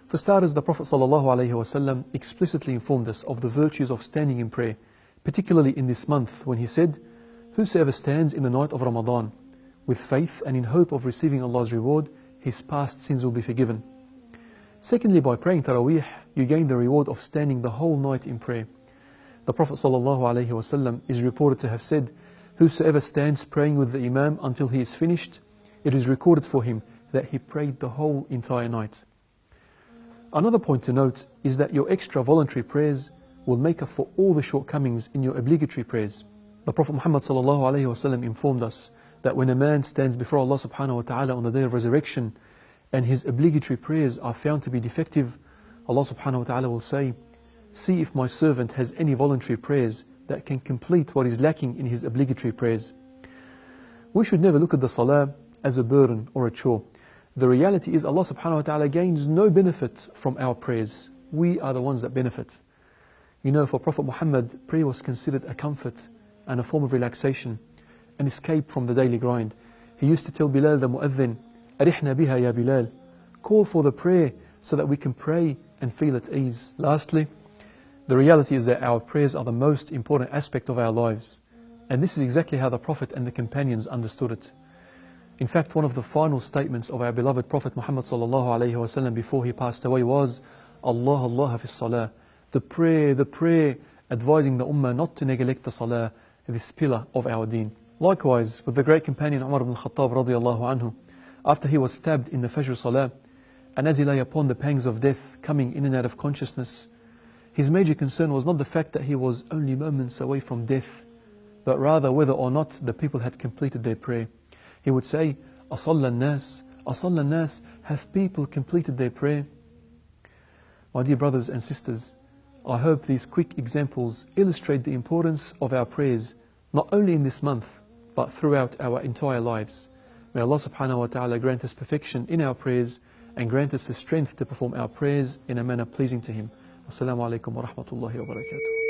For starters, the Prophet ﷺ explicitly informed us of the virtues of standing in prayer, particularly in this month when he said, "Whosoever stands in the night of Ramadan with faith and in hope of receiving Allah's reward, his past sins will be forgiven." Secondly, by praying Taraweeh, you gain the reward of standing the whole night in prayer. The Prophet ﷺ is reported to have said, "Whosoever stands praying with the Imam until he is finished, it is recorded for him that he prayed the whole entire night." Another point to note is that your extra voluntary prayers will make up for all the shortcomings in your obligatory prayers. The Prophet Muhammad ﷺ informed us that when a man stands before Allah subhanahu wa ta'ala on the day of resurrection and his obligatory prayers are found to be defective, Allah subhanahu wa ta'ala will say, "See if my servant has any voluntary prayers that can complete what is lacking in his obligatory prayers." We should never look at the salah as a burden or a chore. The reality is Allah subhanahu wa ta'ala gains no benefit from our prayers. We are the ones that benefit. You know, for Prophet Muhammad, prayer was considered a comfort and a form of relaxation, an escape from the daily grind. He used to tell Bilal the mu'adhin, "Arihna biha ya Bilal," call for the prayer so that we can pray and feel at ease. Lastly, the reality is that our prayers are the most important aspect of our lives. And this is exactly how the Prophet and the companions understood it. In fact, one of the final statements of our beloved Prophet Muhammad ﷺ before he passed away was, "Allah Allah fi salah," the prayer, advising the ummah not to neglect the salah, this pillar of our deen. Likewise, with the great companion Umar ibn Khattab radiyallahu anhu, after he was stabbed in the Fajr salah, and as he lay upon the pangs of death, coming in and out of consciousness, his major concern was not the fact that he was only moments away from death, but rather whether or not the people had completed their prayer. He would say, "Asalla nas, have people completed their prayer?" My dear brothers and sisters, I hope these quick examples illustrate the importance of our prayers, not only in this month, but throughout our entire lives. May Allah subhanahu wa ta'ala grant us perfection in our prayers and grant us the strength to perform our prayers in a manner pleasing to Him. Assalamu alaikum wa rahmatullahi wa barakatuh.